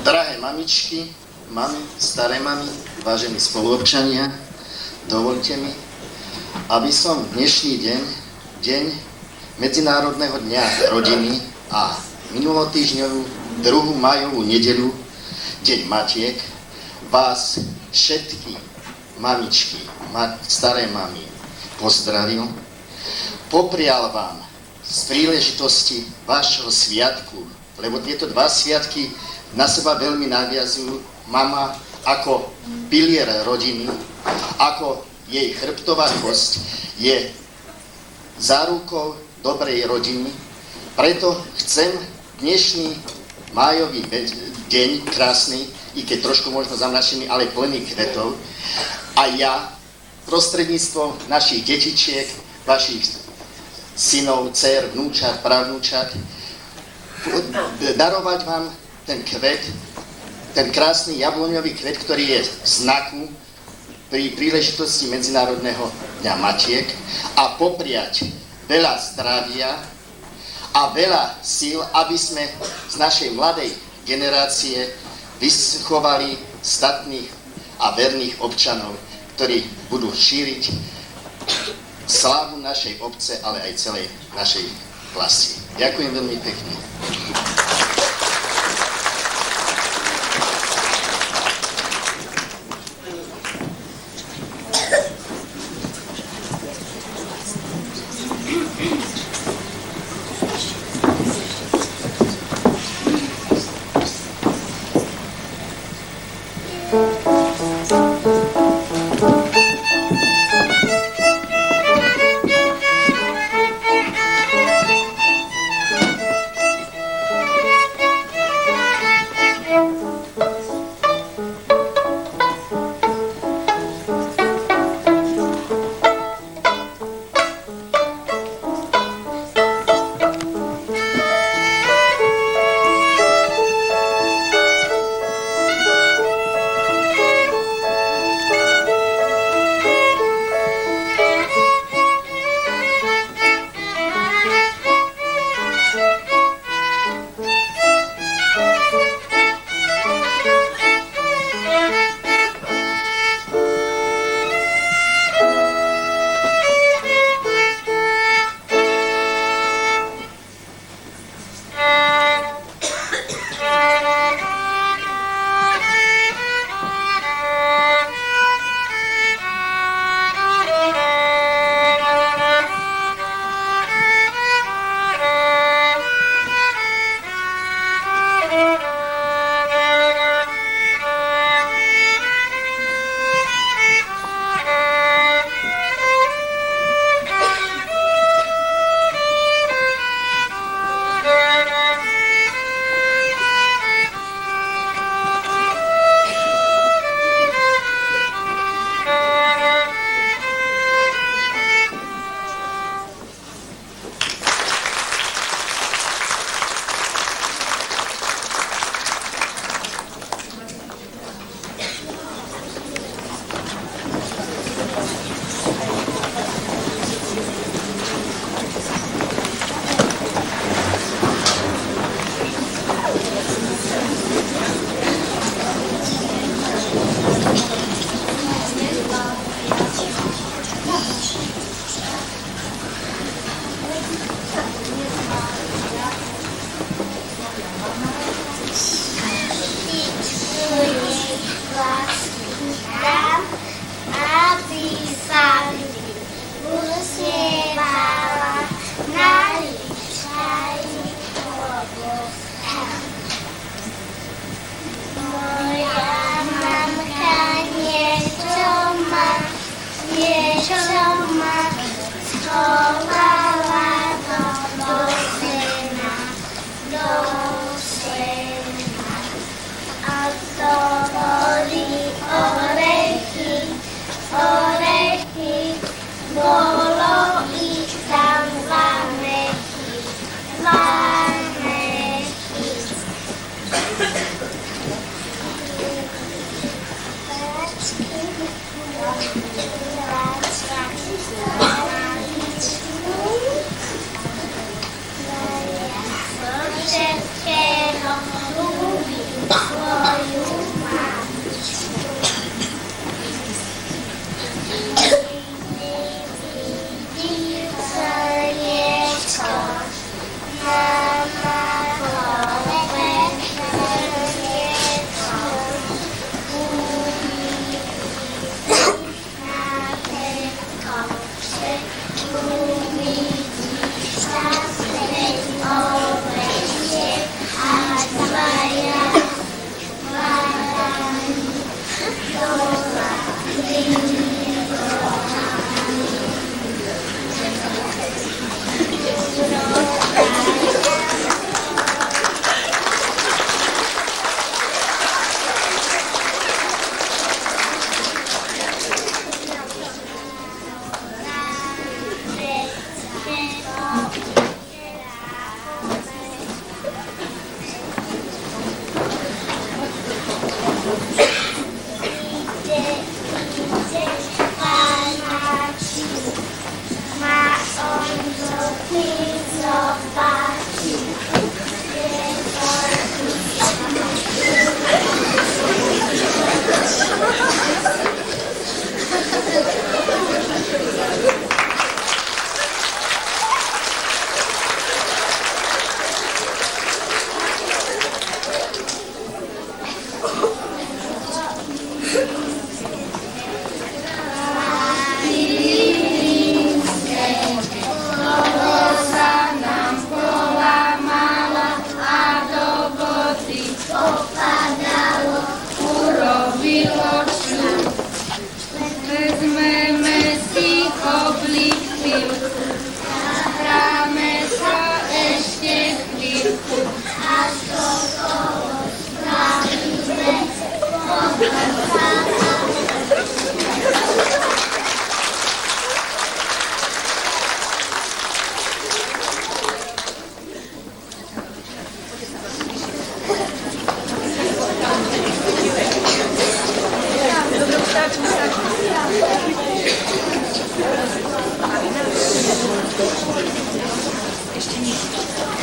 Drahé mamičky, mamy, staré mamy, vážení spoluobčania, dovolte mi, aby som dnešný deň Medzinárodného dňa rodiny a minulotýždňovú 2. májovú nedeľu, deň matiek, vás všetky mamičky, staré mamy pozdravil, poprial vám z príležitosti vášho sviatku, lebo tieto dva sviatky na seba veľmi naviazujú. Mama ako pilier rodiny, ako jej chrbtová kosť, je zárukou dobrej rodiny. Preto chcem dnešný májový deň, krásny, i keď trošku možno zamračený, ale plný kvetov, a ja prostredníctvom našich detičiek, vašich synov, dcer, vnúčat, pravnúčat, darovať vám ten kvet, ten krásny jabloňový kvet, ktorý je v znaku pri príležitosti Medzinárodného dňa matiek, a popriať veľa zdravia a veľa síl, aby sme z našej mladej generácie vychovali statných a verných občanov, ktorí budú šíriť slávu našej obce, ale aj celej našej vlasti. Ďakujem veľmi pekne.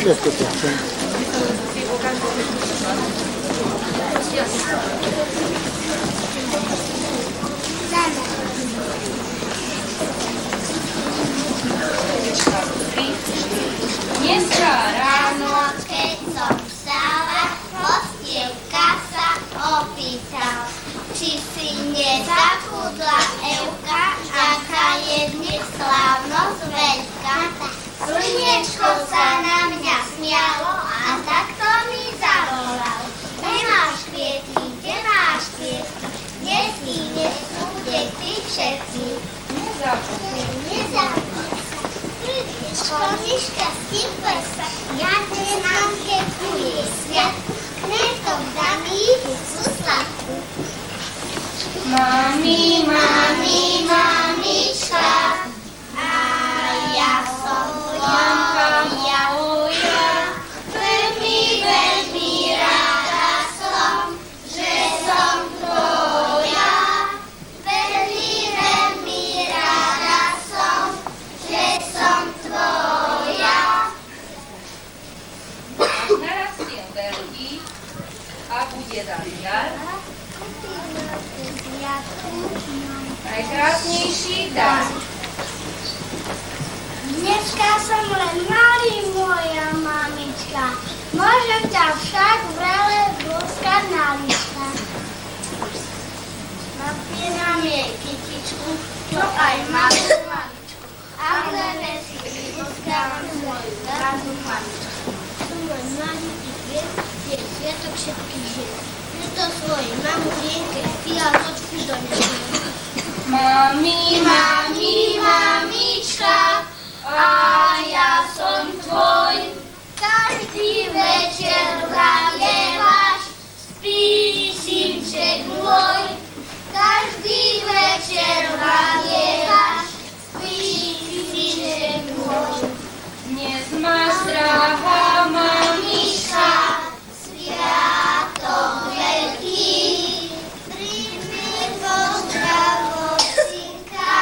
Všetko to chcem. Dneska ráno, keď som vstala, hostievka sa opýtal, či si nezakúdla Evka, aká je dnes slávnosť veľká. Slniečko sa na mňa smialo a takto mi zavolal. Nemáš kvietky, kde máš kvietky? Nestíne sú, kde ty všetci. Nezabudni sa. Školnička stípe sa, ja nemám keď je sviat. Knetom daný sú sladkú. Mami, mami, mamička, a ja som tvoja, veľmi, veľmi rada som, že som tvoja. Veľmi, veľmi rada som, že som tvoja. Až narastie veľký a bude dať jar, najkrásnejší dar. Dneska som len malý, moja mamička. Môžem ťa však vrele boskať na liška. Napínam jej kytičku, čo aj malú mamičku. A vrele si vyboskávam moju drahú mamičku. Som len malý i viem, je sviatok všetkých žien. Preto svojej mamulienke fialočku donesiem. Mami, mami, mamička, a ja som tvoj. Každý večer hrievaš, spí, synček môj. Každý večer hrievaš, spí, synček môj. Dnes máš drahá Mamička, sviatok veľký, príjmi pozdrav od synka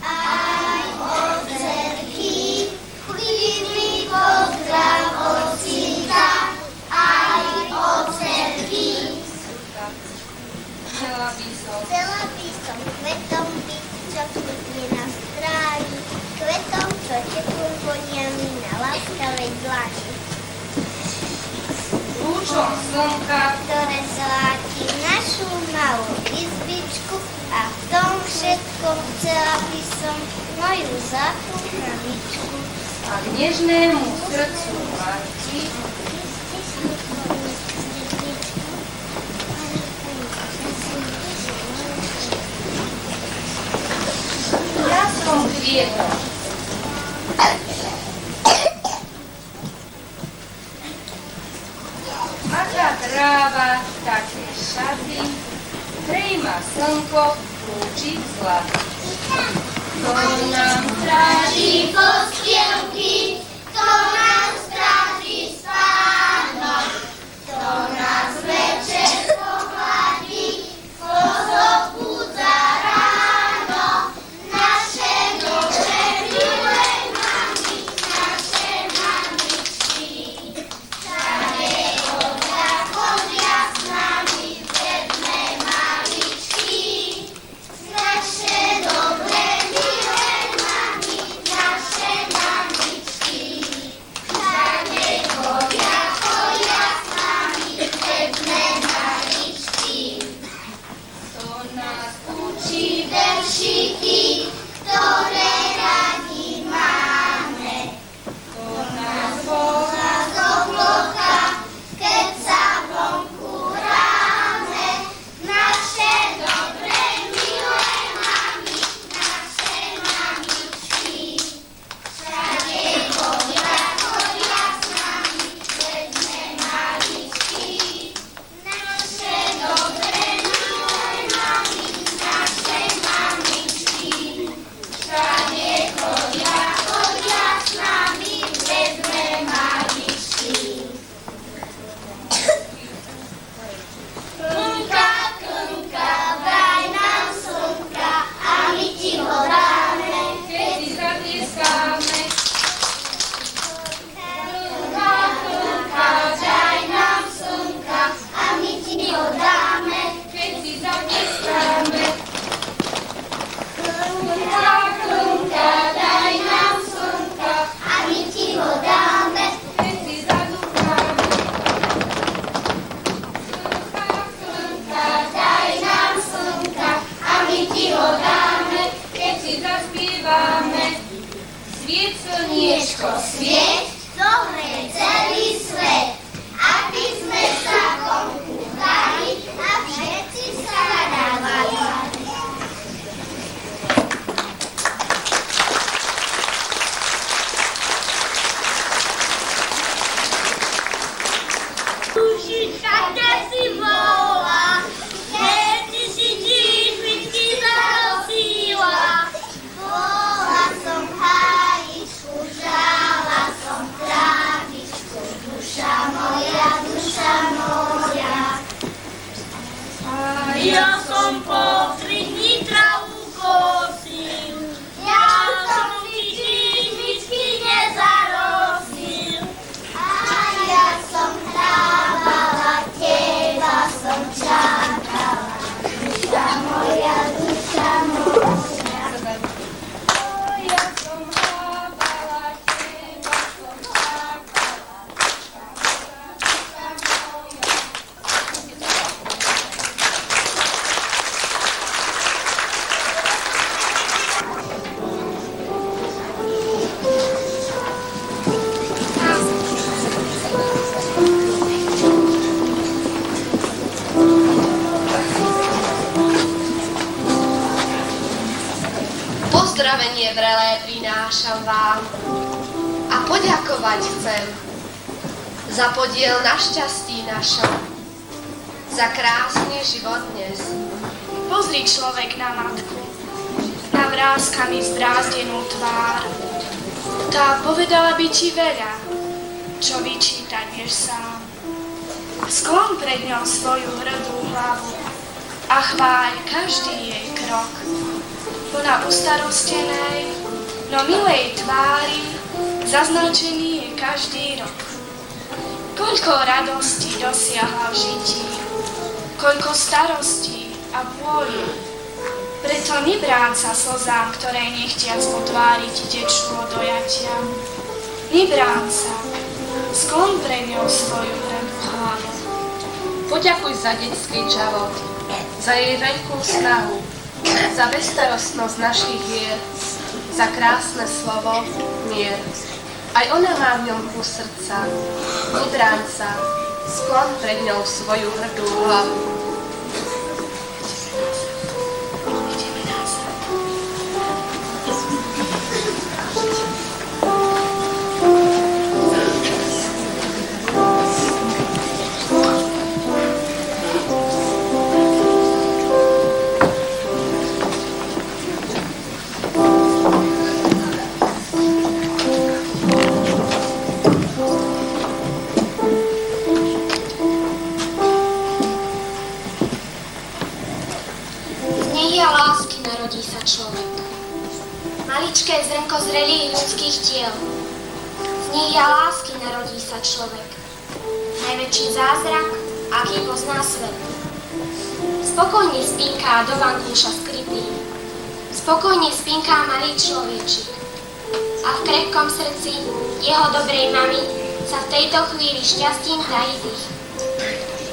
aj od dcerky. Príjmi pozdrav od synka aj od dcerky. Chcela by som kvetom byť, čo kvitne na stráni, kvetom, čo teplú vonia mi na láskavej dlani. lúčom slnka, Ktoré zláti našu malú izbičku a v tom všetkom chcela by som moju zlatú krabičku. a k nežnému srdcu láti, ja som kvietok. Aká tráva, také šaty, hrej ma slnko, lúčik zlatý. To nám Stráži postielky, to nám stráži spánok, to nás večer pohľadí, pozobúdza ráno. Naše dobré milé mami, naše mamičky, všade chodia s nami biedné maličky. Naše dobré milé mami, naše mamičky, všade slniečko svieť, zohrie celý svet, aby sme sa konkúvali a všetci sa radovali. Dušička, kde si bola, keď si číšvičky zarosila. Bola som v hájičku, žala som trávičku, duša moja, duša moja. A ja som po 3 dní travu kosil, ja som si číšvičky nezarosil. A ja som hrávala, teba som čakala, duša moja, duša moja. Pozdravenie vrelé prinášam vám a poďakovať chcem za podiel na šťastí našom, za krásny život dnes. Pozri človek na matku, na vrázkami zdrázdenú tvár. Tá povedala by ti veľa, čo vyčítať vieš sám. Sklon pred ňou svoju hrdú hlavu a chváľ každý jej krok. Plná ustarostenej, no milej tvári, zaznačený je každý rok. Koľko radosti dosiahla v žití, koľko starostí a bôľu. Preto nebráň sa slzám, ktoré nechtiac potváriť tečú od dojatia. Nebráň sa, sklon pre ňou svoju hrdú hlavu. Poďakuj za detský čavot, za jej veľkú snahu, za bezstarostnosť našich hier, za krásne slovo, mier. Aj ona má v ňom kus srdca, nebráň sa, sklon pred ňou svoju hrdú hlavu. Maličké zrnko zrelých ľudských tiel. Z nich lásky narodí sa človek. Najväčší zázrak, aký pozná svet. Spokojne spinká do vankúša skrytý. Spokojne spinká malý človečik. A v krehkom srdci jeho dobrej mamy sa v tejto chvíli šťastím tají dých.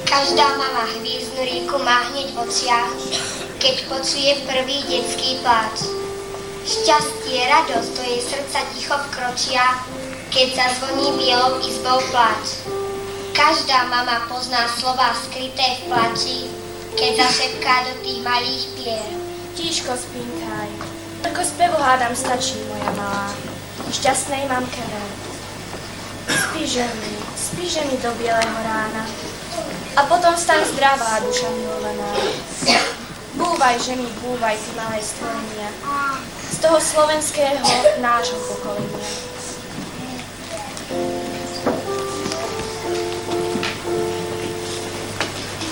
Každá mama hvíznu rieku má hneď v očiach, keď počuje prvý detský pláč. Šťastie, radosť do jej srdca ticho vkročia, keď zazvoní bielou izbou pláč. Každá mama pozná slová skryté v plači, keď zašepká do tých malých pier. Tíško spinkaj, toľko spevu hádam stačí, moja malá, šťastnej mamke ver. Spíže mi do bieleho rána, a potom staň zdravá, duša milovaná. Búvaj, ženy, búvaj, ty malé stvorenia, z toho slovenského nášho pokolenia.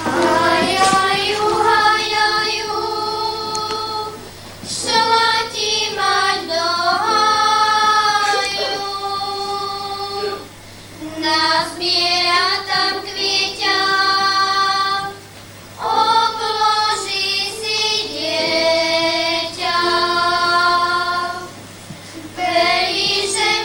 Hajaju, hajaju, šla ti mať do haju, nazbiera tam kvieťa, obloží si dieťa. Verí, že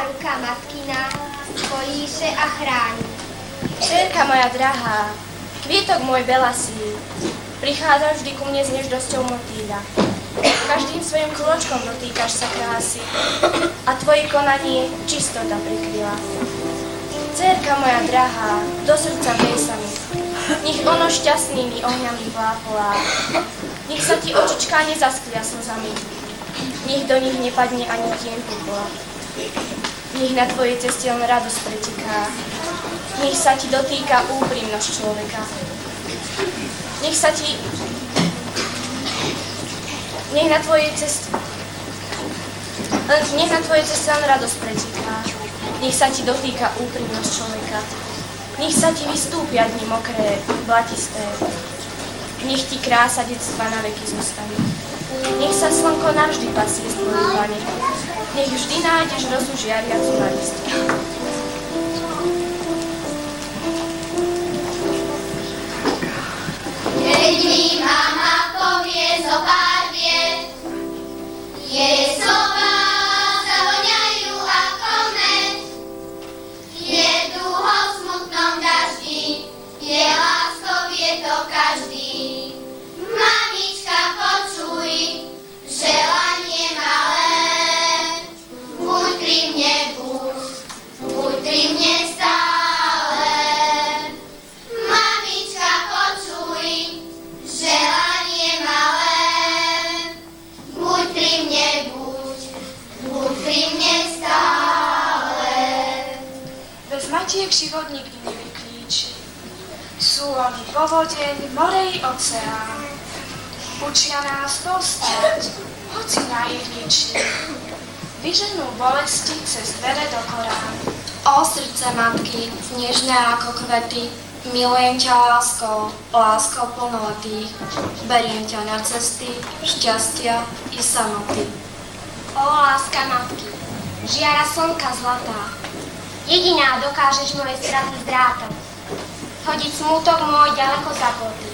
ruka matkina kolíše a chráni. Dcerka moja drahá, kvietok môj belasý, prichádzaš vždy ku mne s neždosťou motýľa. Každým svojim krôčkom dotýkaš sa krásy a tvoje konanie čistota prikryla. Dcerka moja drahá, do srdca vej sa mi, nech ono šťastnými ohňami vlápolá. Nech sa ti očičká nezasklia slzami, nech do nich nepadne ani tieň popola. Nech na tvojej ceste len radosť pretiká, nech sa ti dotýka úprimnosť človeka. Nech na tvojej ceste len radosť pretiká, nech sa ti dotýka úprimnosť človeka. Nech sa ti vystúpia dni mokré, blatisté, nech ti krása detstva na veky zostane. Nech sa slnko navždy pasie z tvojej pane, nech vždy nájdeš rozu žiariacu na liste. Keď mi mama povie zo pár viet, jej slova zavoňajú ako med. Je dúho v smutnom daždi, je láskou vie to každý. Mamička, počuj, želanie malé, buď pri mne, buď pri mne stále. Mamička, počuj, želanie malé, buď pri mne, buď pri mne stále. Bez matiek život nikdy nevyklíči. Sú oni povodeň, morej, oceán. Učia nás povstať, hoci najjedničí. Vyženú bolesti cez dvere do korán. O srdce matky, nežné ako kvety, milujem ťa láskou plnoletých. Beriem ťa na cesty, šťastia i samoty. O láska matky, žiara slnka zlatá, jediná dokážeš moje straty zdrátať. Hodiť smútok môj ďaleko za ploty.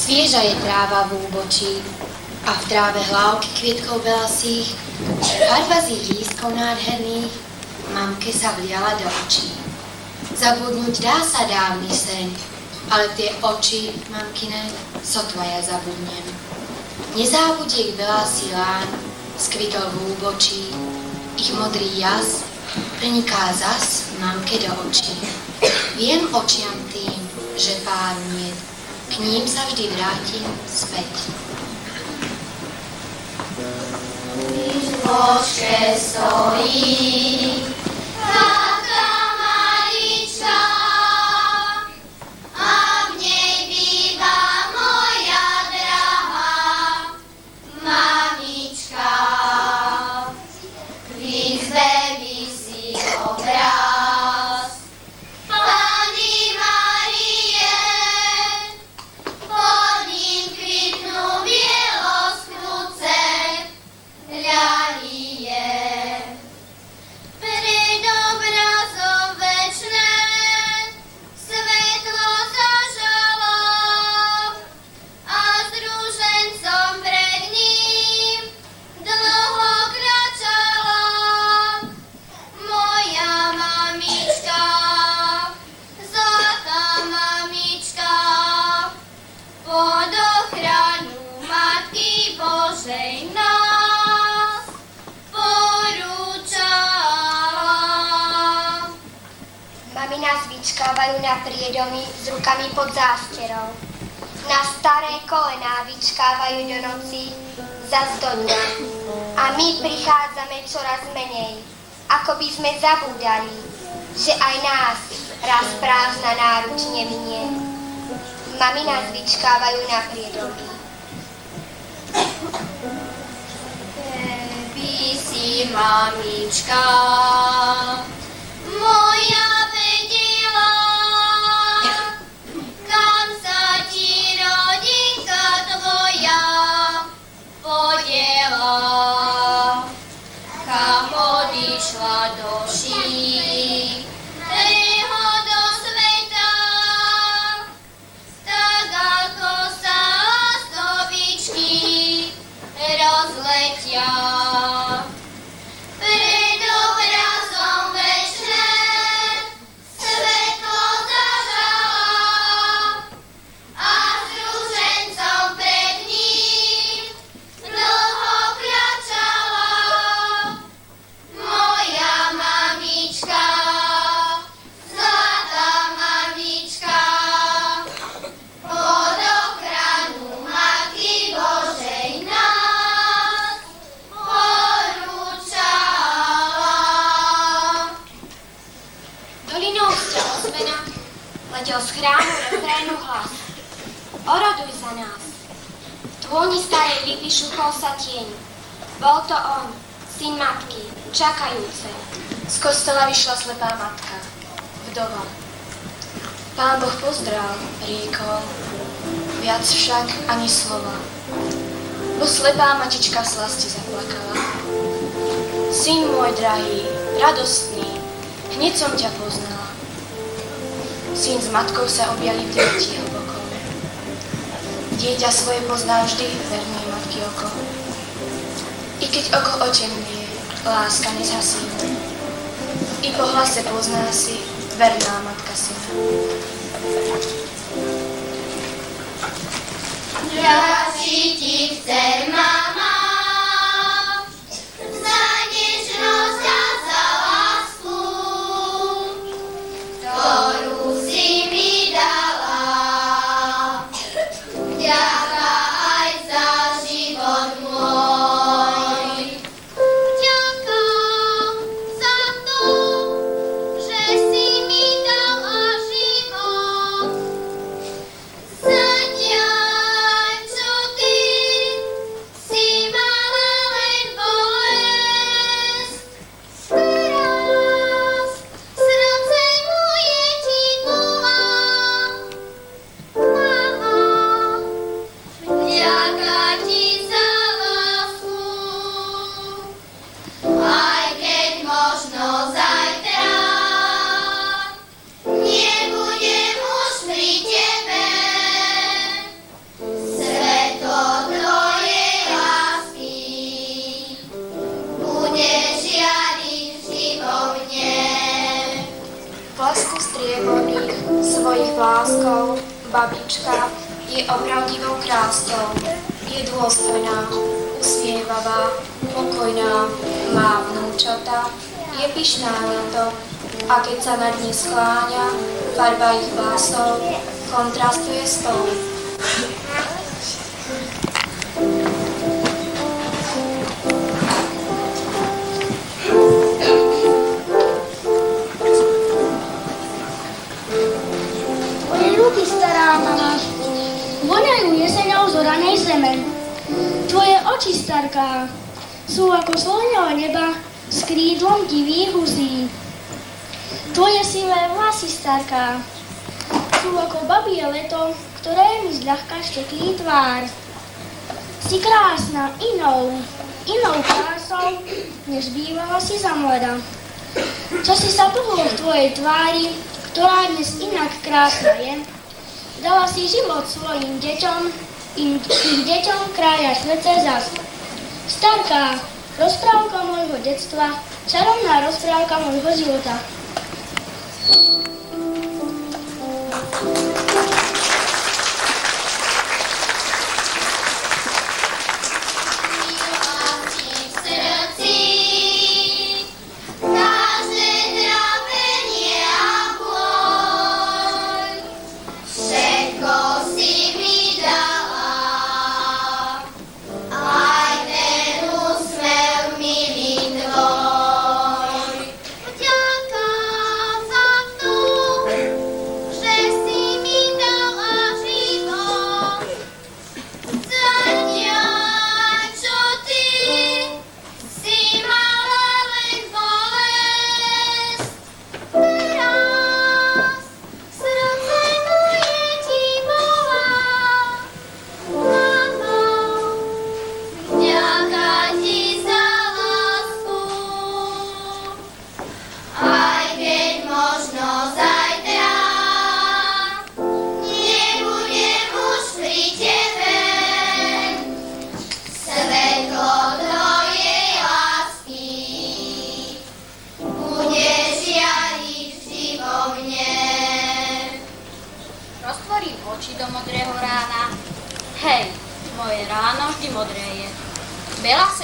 Svieža je tráva v úbočí a v tráve hlávky kvietkov belasých, farba z ich lístkov nádherných, mamke sa vliala do očí. Zabudnúť dá sa dávny sen, ale tie oči, mamkine, sotva ja zabudnem. Nezábudie ich belasý lán, skvitol v úbočí, ich modrý jas preniká zas mamke do očí. Viem očiam tým, že pár niet, k ním sa vždy vrátim späť. Když v bočke stojí taká malička a v nej býva moja drahá mamička. V izbe visí obraz Panny Márie, pod ním kvitnú bieloskúce ľalie. Pre vyčkávajú na priedomi s rukami pod zásterou. Na staré kolená vyčkávajú do noci zas do dňa. A my prichádzame čoraz menej, ako by sme zabúdali, že aj nás raz prázdna náruč neminie. Mami nás vyčkávajú na priedomi. Baby si mamička, moja vedela, kam sa ti rodinka tvoja podiela, kam odišla do širého do sveta, tak ako sa ozdobičky rozletia. Pred obrazom večné svetlo zažala a s ružencom pred ním dlho kľačala. Moja mamička, zlatá mamička, pod ochranu Matky Božej nás porúčala. Dolinou ste ozvena, letel z chrámu refrénu hlas. Oroduj za nás. V tôni starej lipy šúchol sa tieň. Bol to on, syn matky, čakajúcej. Z kostola vyšla slepá matka, vdova. Pán Boh pozdral, riekol, viac však ani slova. Bo slepá matička v slasti zaplakala. Syn môj drahý, radostný, hneď som ťa poznala. Syn s matkou sa objali v deti hlboko. Dieťa svoje pozná vždy vernej matky oko. I keď oko otemnie, láska nezhasíne. I po hlase pozná si verná matka syna. Vráti ti chce mama, za nežnosť a za lásku, ktorú si mi dala. Vďaka aj za život môj. Vďaka za to, že si mi dala život. Zatiaľ, čo ty si mala len bolesť. Teraz srdce moje ti volá. Mama, vďaka ti za lásku. Aj keď možno zajtra nebudem už pri tebe, svetlo tvojej lásky bude žiariť vždy vo mne. Blesku strieborných svojich vláskov babička je opravdivou kráskou. Je dôstojná, usmievavá, pokojná, má vnúčata, je pyšná na to a keď sa nad ní skláňa, farba ich vlasov kontrastuje s tou. Tvoje ruky, stará mama, voňajú jeseňou z oranej zeme. Tvoje oči, starka, sú ako sloňové neba s krídlom divých husí. Tvoje sivé vlasy, starka, sú ako babie leto, ktoré mi zľahka šteklí tvár. Si krásna inou krásou, než bývala si za mlada. Čo si sa pohlo v tvojej tvári, ktorá dnes inak krásna je, dala si život svojim deťom, ich deťom krája srdce zas. Starka, rozprávka môjho detstva, čarovná rozprávka môjho života. Každé trápenie a bôľ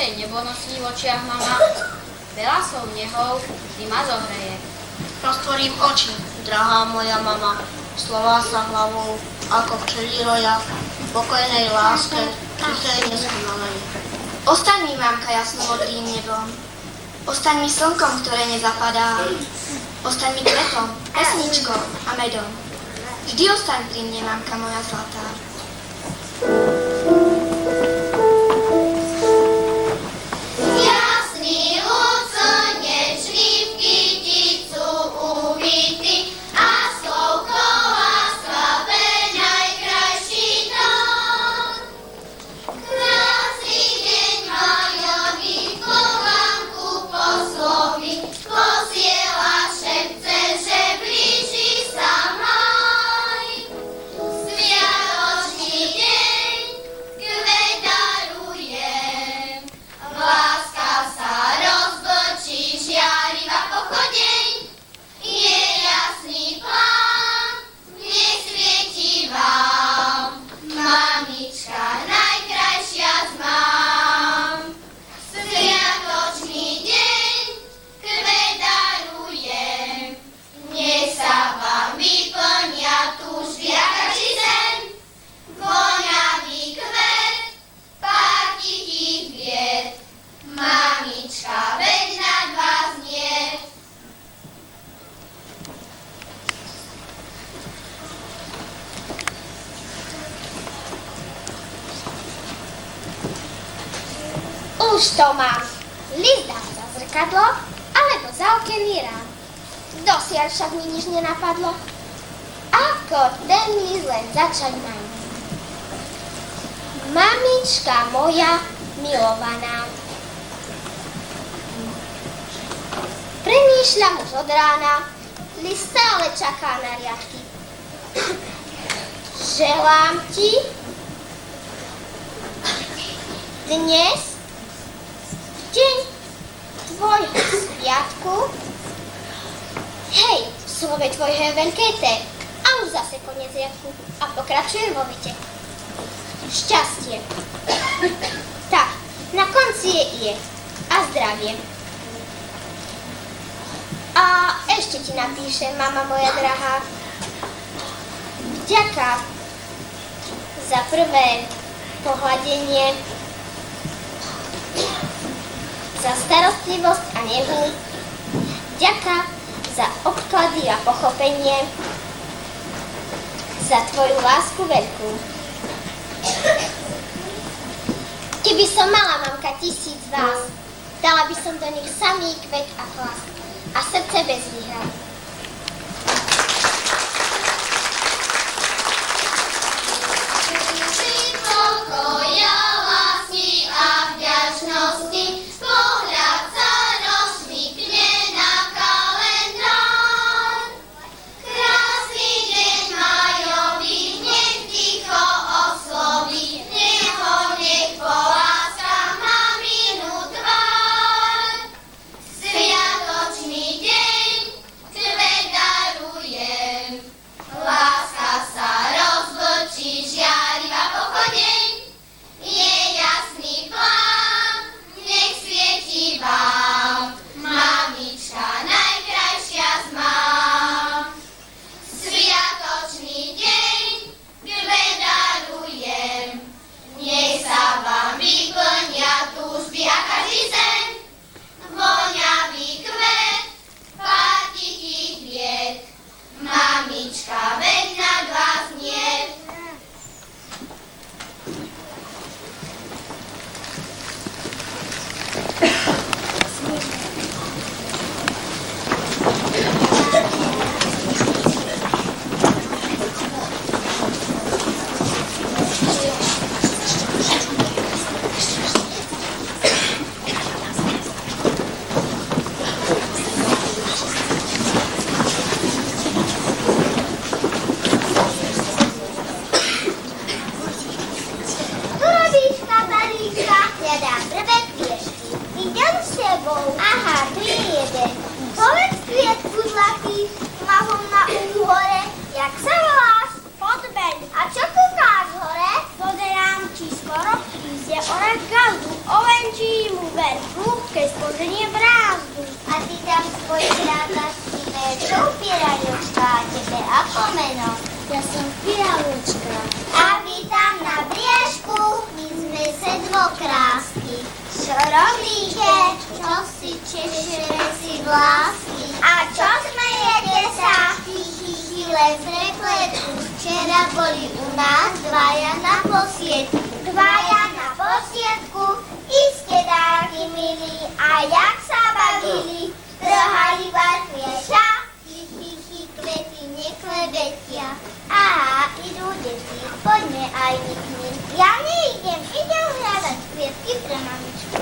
Viacej nebo nosí v očiach mama, veľa slov nehov vždy ma zohreje. Roztvorím oči, drahá moja mama, slová sa hlavou, ako včelí roja, v pokojnej láske, tichej neskonalej. Ostaň mi, mamka, jasnomodrým nebom. Ostaň mi slnkom, ktoré nezapadá. Ostaň mi kvetom, pesničkou a medom. Vždy ostaň pri mne, mamka moja zlatá. Jasný lúd slnečný v kyticu uvitý a slovko láskavé najkrajší tón. Krásny deň majový v kolánku posloví, posiela šepce, že blíži sa maj. Sviatočný deň kvet darujem, láska sa rozvlčí, žiariva pochodeň, je jasný plán, nech svieti vám, mamička najkrajšia z mám. Sviatočný deň kvet darujem, nech sa vám vyplnia túžby a každý sen, voňavý kvet, pár tichých vied, mamička veď nad vás nie. Už to mám. List dám za zrkadlo, alebo za okenný rám. Dosiaľ však mi nič nenapadlo. Ako ten list len začať mám. Mamička moja milovaná. Premýšľam už od rána, list stále čaká na riadky. Želám ti dnes deň tvojho sviatku. Hej, v slove tvojho je veľké T. A už zase koniec riadku. A pokračujem vo vete. Šťastie. Tak, na konci je IE. A zdravie. A ešte ti napíšem, mama moja drahá. Vďaka za prvé pohľadenie, za starostlivosť a nehu, vďaka za obklady a pochopenie, za tvoju lásku veľkú. Keby som mala, mamka, 1000 vás, dala by som do nich samý kvet a hlas a srdce bez výhrad. Pokoja, lásky a vďačnosti, pohľad sa rozšmykne na kalendár. Krásny deň majový, nech ticho osloví, nech poláska maminu tvár. Sviatočný deň, Zhrnie brázdu. A ty tam svoj krátastý čo upírajočka tebe ako meno? Ja som Píravočka. A vy tam na briežku, my sme sedmokrásky. Čo robíte? Čo si češere si vlásky? A čo smejete sa? Len z repletu. Včera boli u nás dvaja na posiedku. Dvaja na posiedku, iste dáky milí. A jak sa bavili, trhali varfieša. Kvety neklebetia. Aha, idú deti, poďme aj my k nim. Ja neidem, idem hľadať kvietky pre mamičku.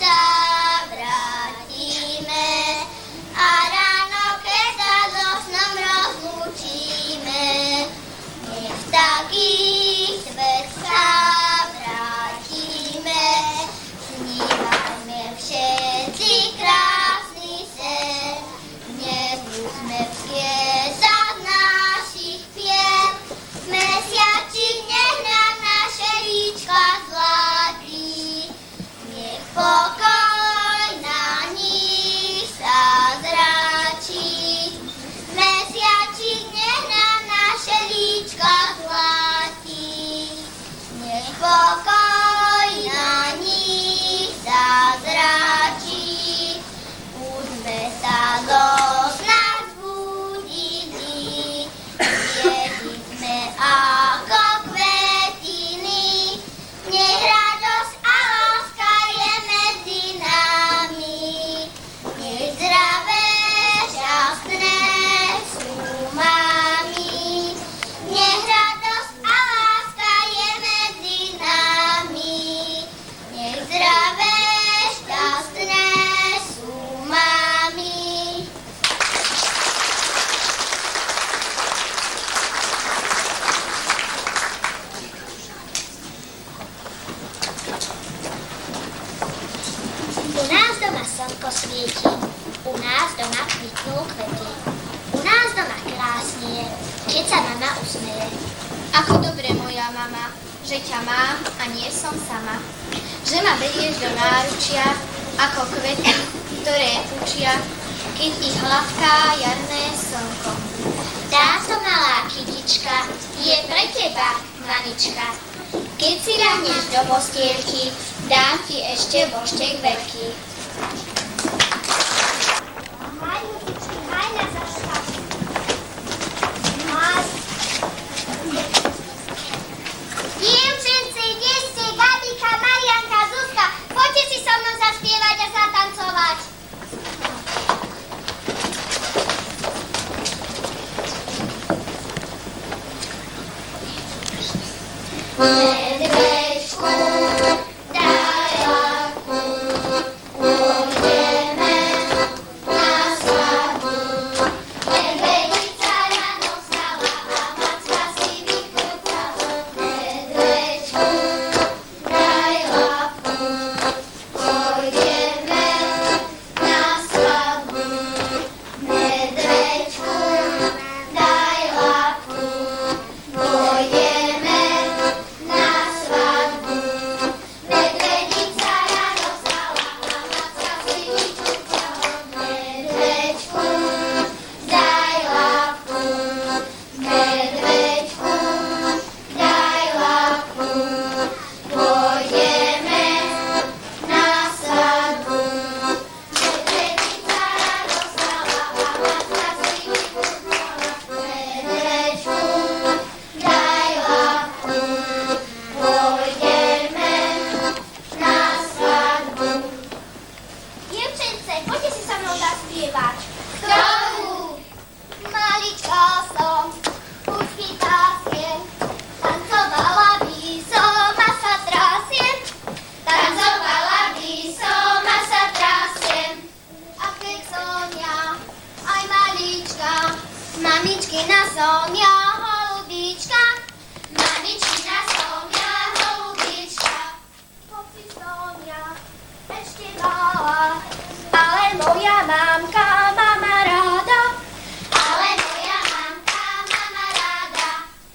Sa vrátime a ráno, keď sa aký svet sa vrátime, snívajme všetci krásny sen, nebudme vkiesať našich pien, mesiačik nech na naše líčka zlatý, nech pokoj na nich sa zračí, mesiačik nech na naše líčka zlatý, nech pokoj na nich sa zračí, už sme sa do sna zbudili, viedli sme ako kvetiny, nech radosť a láska je medzi nami, nech zdravé, šťastné sú mami, nech radosť a láska je medzi nami, nech zdravé, šťastné sú mami. U nás doma slnko svieti, u nás doma kvitnú kvety, u nás doma krásne je, keď sa mama usmeje. Ako dobre, moja mama, že ťa mám a nie som sama, že ma berieš do náručia ako kvety, ktoré pučia, keď ich hladká jarné slnko. Táto malá kytička je pre teba, mamička. Keď si ľahneš do postielky, dám ti ešte boštek veľký. Maj, muzičky, maj na zaškap. Maj. Dievčenci, kde ste? Gabika, Marianka, Zuzka, poďte si so mnou zaspievať a zatancovať. Medvečku, daj ľahku, pôjdeme na svadbu. Medvedica ráno vstala a macka si vykrúcala. Medvečku, daj ľahku, pôjdeme na svadbu. Medvečku, daj ľahku, pôjdeme na svadbu. Medvedica ráno vstala a macka si vykrúcala. Medvečku, daj ľahku, medvečku, daj ľahku, pôjdeme na svadbu. Medvedica ráno vstala a macka si vykrúcala. Medvečku, daj ľahku, pôjdeme na svadbu. Dievčence, poďte si so mnou zaspievať. Ktorú? Maličká som, už vytásiem, tancovala by som a sa trasiem. Tancovala by som a sa trasiem. A keď som ja, aj malička, mamičkina som ja, holubička. Mamičina som ja, holubička. Hoci som ja ešte malá, ale moja mamka má ma ráda. Ale moja mamka má ma ráda.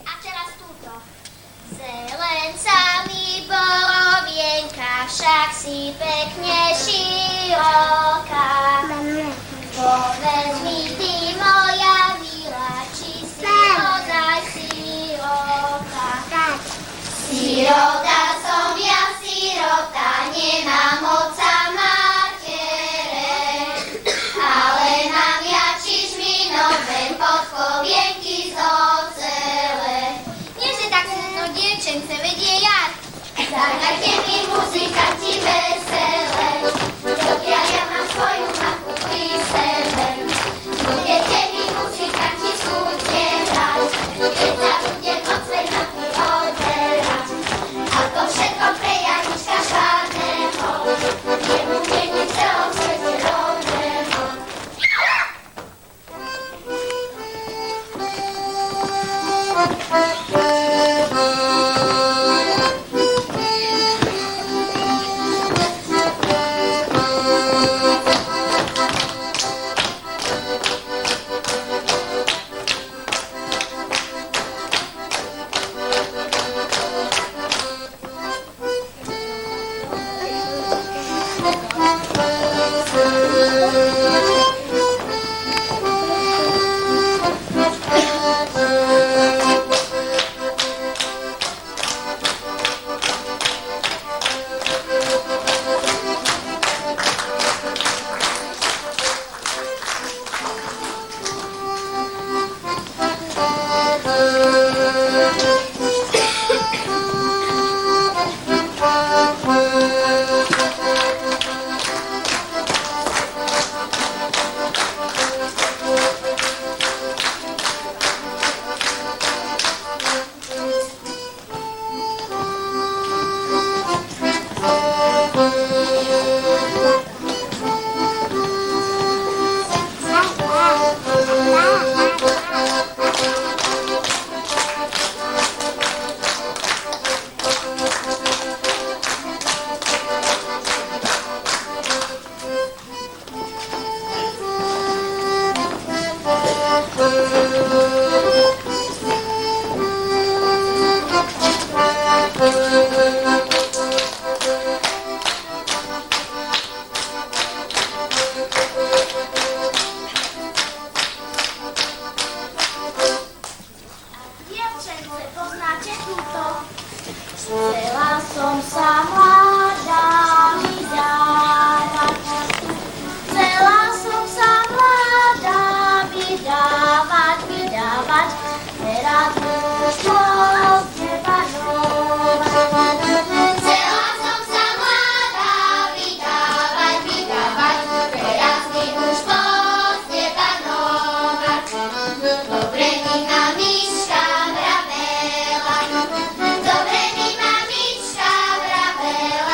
A teraz túto. Zelencami borovienka, však si pekne široká. Povedz mi ty, moja milá, či si ozaj široká. Sirota som ja, sirota, nemám otca matere, ale mám ja čižminové podkovienky z ocele. Nieže tak smutno, dievčence, vedie jar. Zahrajte mi muzikanti veselé, dokiaľ ja mám svoju matku pri sebe. Budete mi muzikanti smutne hrať, keď sa budem od svojej matky odberať. A to všetko pre Janička švárneho, jemu není v celom svete rovného. poznáte túto? Chcela som sa mladá vydávať. Chcela som sa mladá vydávať. Teraz mužko z neba nová. Chcela som sa mladá vydávať. Teraz mi mužko z neba nová. Dobre mi mamička vravela. Dobre mi mamička vravela.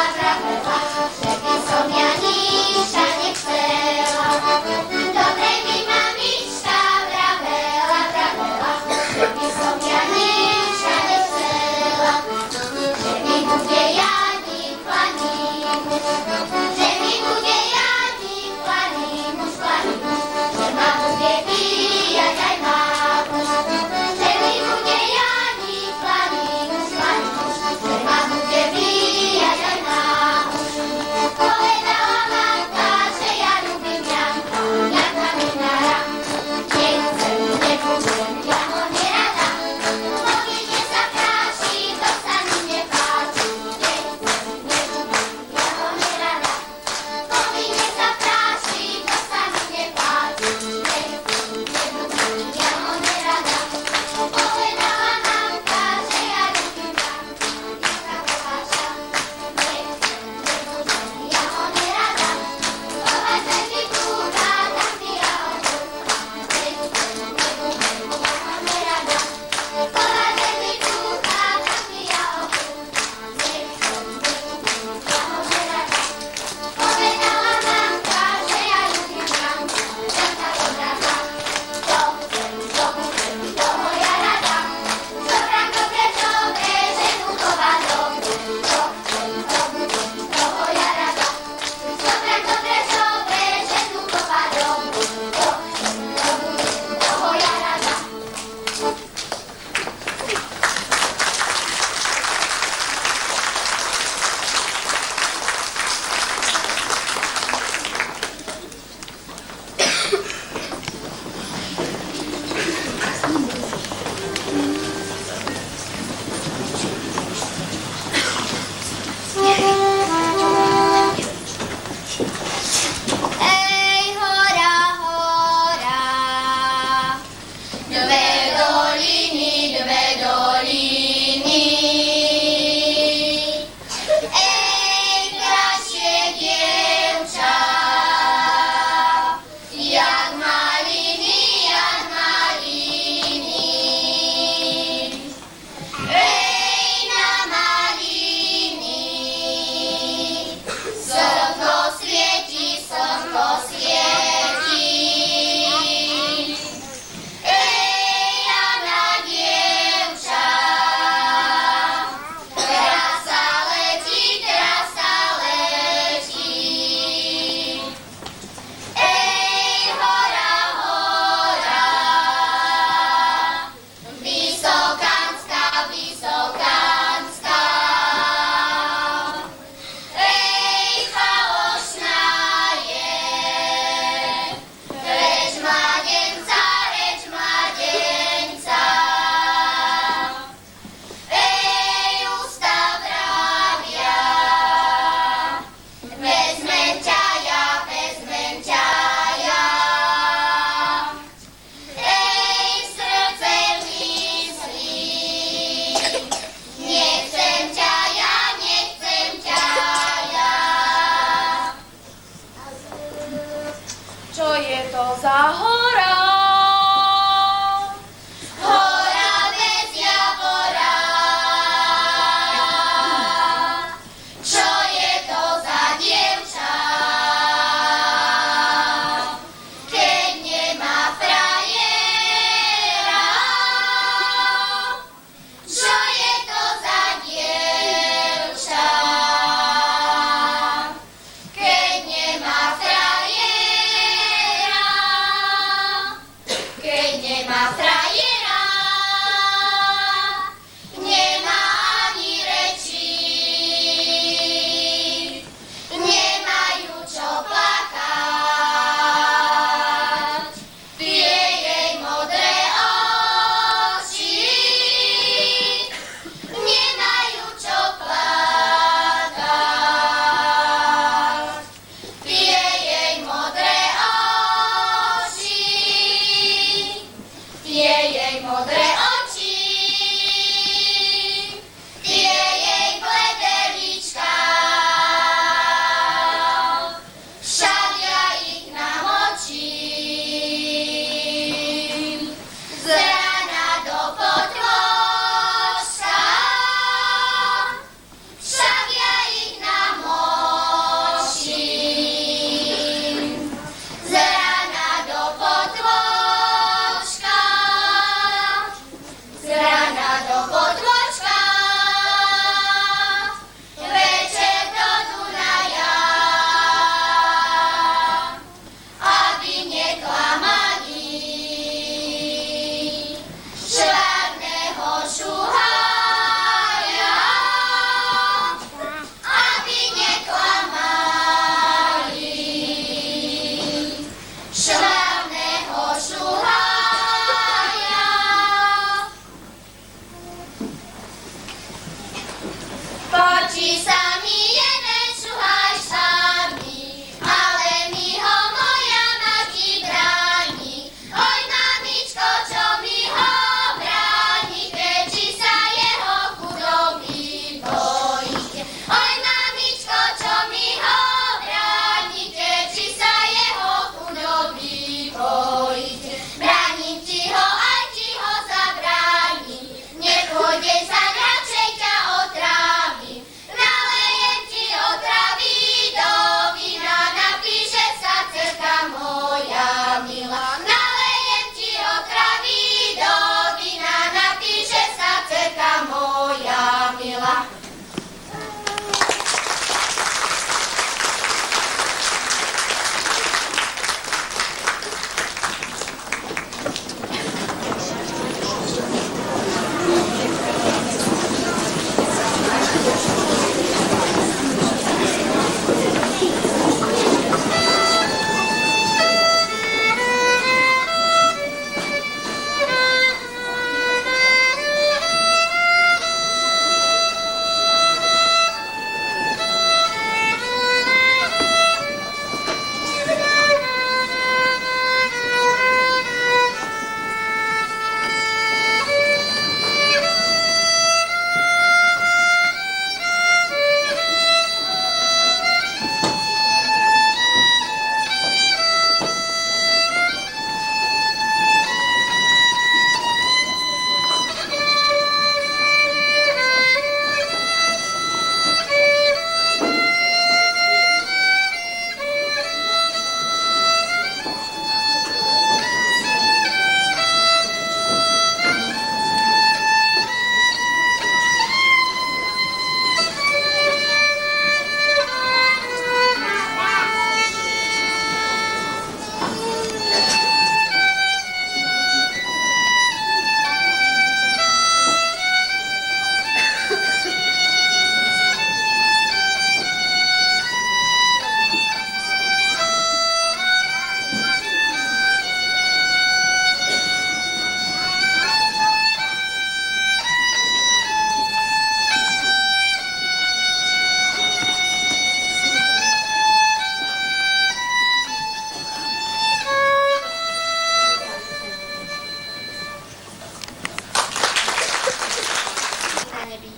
nebi,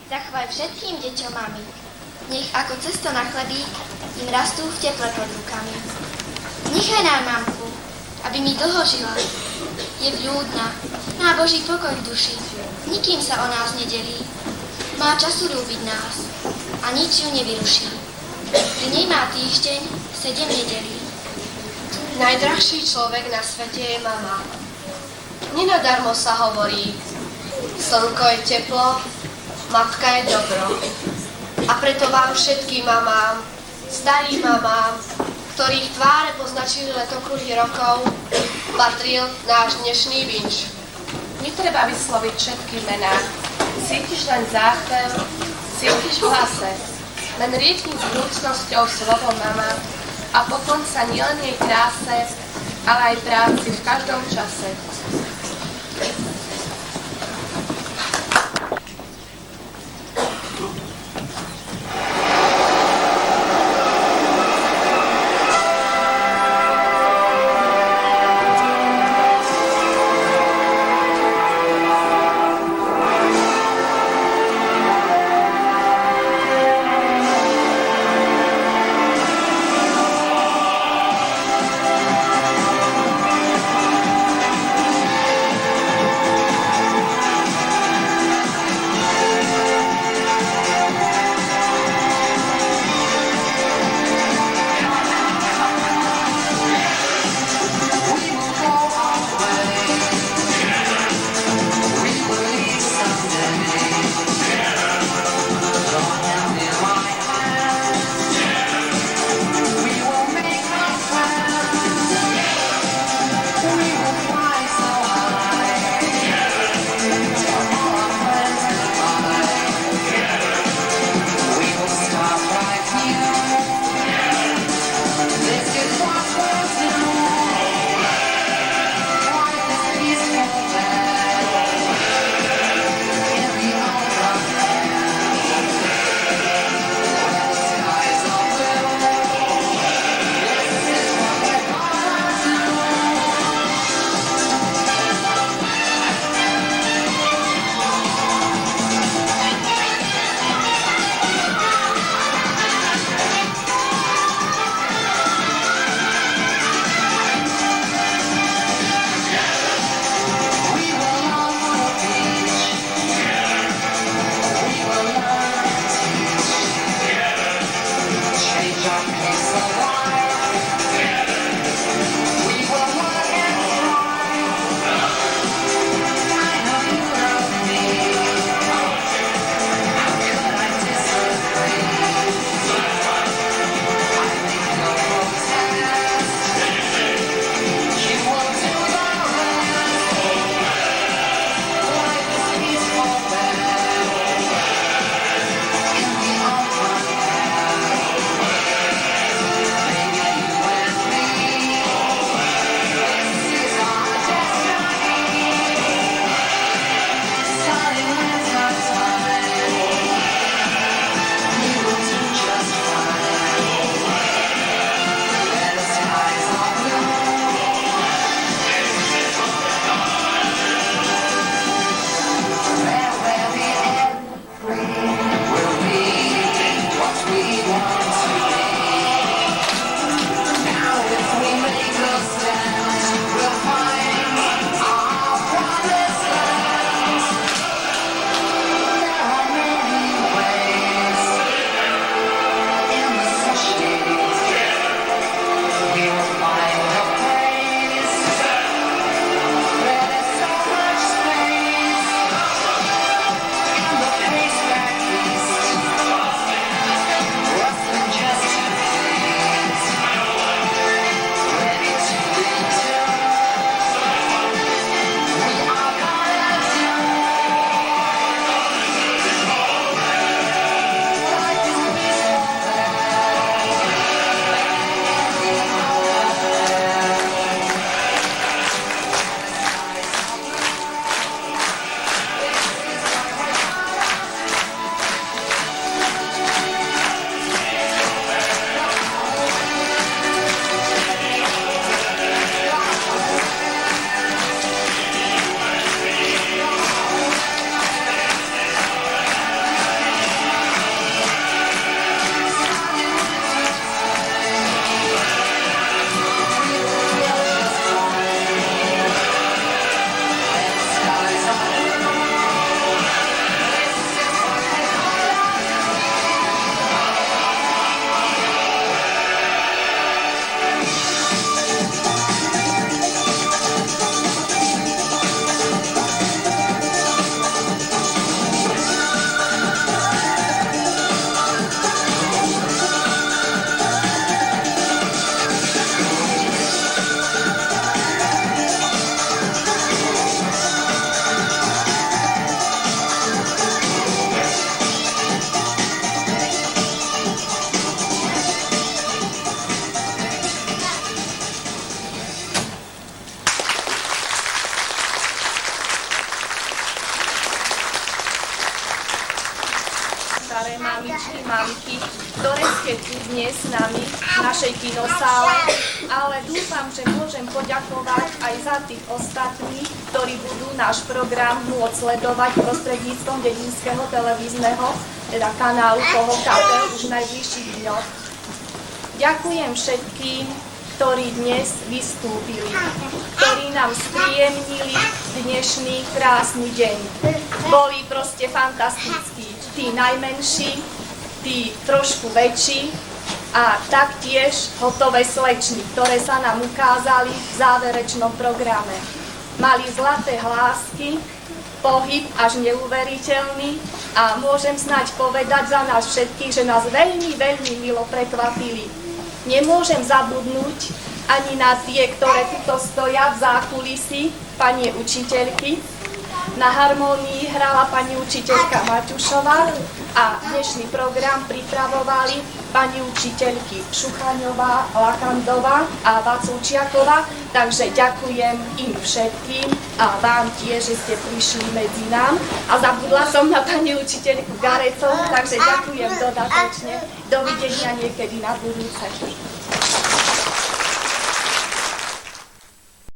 zachvaj všetkým deťom mami. Nech ako cesto na chlebík im rastú v teple pod rukami. Nechaj nám mamku, aby mi dlho žila. Je vľúdna, má Boží pokoj v duši, nikým sa o nás nedelí. Má času ľúbiť nás a nič ju nevyruší. Pri nej má týždeň 7 nedelí. Najdrahší človek na svete je mama. Nenadarmo sa hovorí, slnko je teplo, matka je dobro. A preto vám všetkým mamám, starým mamám, ktorých tváre poznačili letokruhy rokov, patril náš dnešný vinč. Netreba vysloviť všetky mená. Cítiš len záchvev, cítiš v hlase. Len riekni s vrúcnosťou slovo mama a poklon sa nielen jej kráse, ale aj práci v každom čase. staré mamičky, mamky, ktoré ste tu dnes s nami v našej kinosále, ale dúfam, že môžem poďakovať aj za tých ostatných, ktorí budú náš program môcť sledovať prostredníctvom dedinského televízneho, teda kanálu KTL už v najbližších dňoch. Ďakujem všetkým, ktorí dnes vystúpili, ktorí nám spríjemnili dnešný krásny deň. Boli proste fantastickí, tí najmenší, tí trošku väčší a taktiež hotové slečny, ktoré sa nám ukázali v záverečnom programe. Mali zlaté hlásky, pohyb až neuveriteľný a môžem snáď povedať za nás všetkých, že nás veľmi, veľmi milo prekvapili. Nemôžem zabudnúť ani na tie, ktoré tuto stoja v zákulisí, pani učiteľky. Na harmónii hrala pani učiteľka Maťušová a dnešný program pripravovali pani učiteľky Šuchaňová, Lakandová a Vacúčiaková. Takže ďakujem im všetkým a vám tiež, že ste prišli medzi nám. A zabudla som na pani učiteľku Garecovú, takže ďakujem dodatočne. Dovidenia niekedy na budúce.